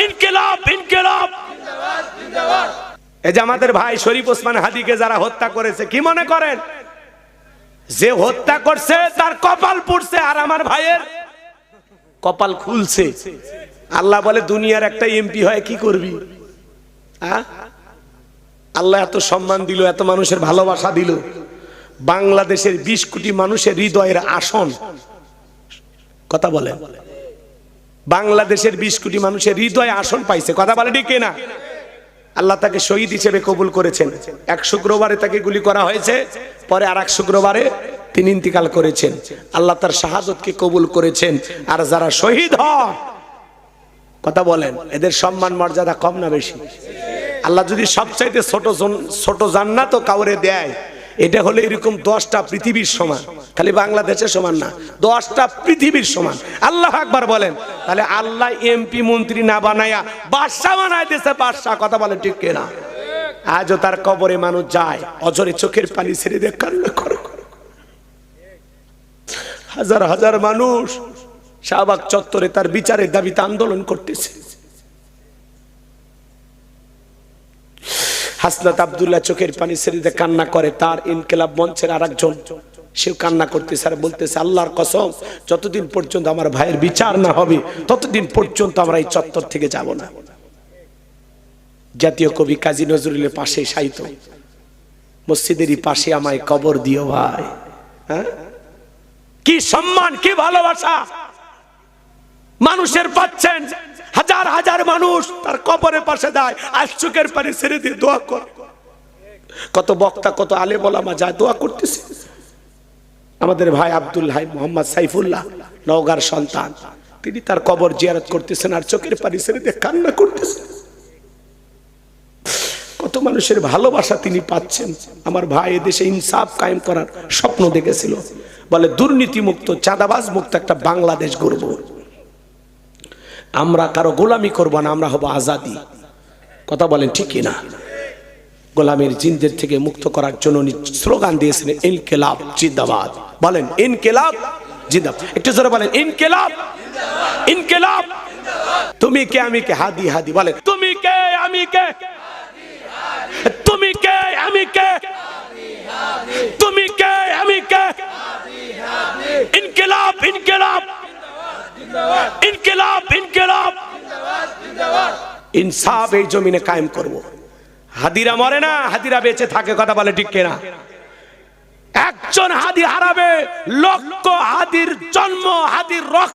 ইনকিলাব ইনকিলাব। এই যে আমাদের ভাই শরীফ ওসমান হাদিকে যারা হত্যা করেছে, কি মনে করেন যে হত্যা করছে তার কপাল পুড়ছে আর আমার ভাইয়ের কপাল খুলছে? আল্লাহ বলে দুনিয়ার একটা এমপি হয় কি করবি? আল্লাহ এত সম্মান দিল, এত মানুষের ভালোবাসা দিল, বাংলাদেশের 20 কোটি মানুষের হৃদয়ের আসন। কথা বলে, বাংলাদেশের 20 কোটি মানুষের হৃদয়ে আসন পাইছে। কথা বলে ঠিক না? আল্লাহ তাকে শহীদ হিসেবে কবুল করেছেন। এক শুক্রবারে তাকে গুলি করা হয়েছে, পরে আর এক শুক্রবারে তিনি ইন্তিকাল করেছেন। আল্লাহ তার শাহাদতকে কবুল করেছেন। আর যারা শহীদ হয়, কথা বলেন, এদের সম্মান মর্যাদা কম না বেশি? আল্লাহ যদি সবচাইতে ছোট জান্নাতও কাউরে দেয়, এটা হলে এরকম 10টা পৃথিবীর সমান, খালি বাংলাদেশের সমান না, 10টা পৃথিবীর সমান। আল্লাহ আকবার বলেন। তাহলে আল্লাহ এমপি মন্ত্রী না বানায়া বাদশা বানায় দিয়েছে, বাদশা। কথা বলেন ঠিক কিনা? আজও তার কবরে মানুষ যায়, অজরে চোখের পানি ছেড়ে দিয়ে কান্না করে। হাজার হাজার মানুষ শাহবাগ চত্বরে তার বিচারের দাবিতে আন্দোলন করতেছে। হাসনাত আব্দুল্লাহ চোখের পানি ছেড়ে দিয়ে কান্না করে। তার ইনকিলাব মঞ্চের আরেকজন, সেও কান্না করতেছে আর বলতেছে, আল্লাহর কসম, যতদিন পর্যন্ত আমার ভাইয়ের বিচার না হবে ততদিন পর্যন্ত আমরা এই চত্বর থেকে যাব না। জাতীয় কবি কাজী নজরুলের পাশে শায়িত, মসজিদেরই পাশে আমায় কবর দিও ভাই। হ্যাঁ, কি সম্মান, কি ভালোবাসা মানুষের পাচ্ছেন। হাজার হাজার মানুষ তার কবরের পাশে দেয়, আর চোখের পানি ছেড়ে দিয়ে দোয়া করে। কত বক্তা, কত আলেম ওলামা যায় দোয়া করতেছে। আমাদের ভাই আব্দুল হাই মোহাম্মদ সাইফুল্লাহ, নওগাঁর সন্তান, তিনি তার কবর জিয়ারত করতেছেন আর চোখের পানি ছেড়ে দিয়ে কান্না করতেছেন। কত মানুষের ভালোবাসা তিনি পাচ্ছেন। আমার ভাই এদেশে ইনসাফ কায়েম করার স্বপ্ন দেখেছিল, বলে দুর্নীতি মুক্ত, চাঁদাবাজ মুক্ত একটা বাংলাদেশ গড়ব। আমরা কারো গোলামি করব না, আমরা হব আজাদি। কথা বলেন ঠিক কিনা? গোলামের জিনদের থেকে মুক্ত করার জন্য স্লোগান দিয়েছেন, ইনকিলাব জিন্দাবাদ। বলেন ইনকিলাব জিন্দাবাদ, একটু জোরে বলেন ইনকিলাব ইনকিলাব। তুমি কে আমি কে, হাদি হাদি। বলেন তুমি কে আমি কে, তুমি কে আমি কে, তুমি কে আমি কে। ইনকিলাব ইনকিলাব ইনকিলাব ইনকিলাব। ইনসাফ এই জমিনে কায়েম করব। হাদিরা মরে না, হাদিরা বেঁচে থাকে। কথা বলে ঠিক কিনা? একজন হাদি হারাবে, লক্ষ হাদির জন্ম, হাদির রক্ত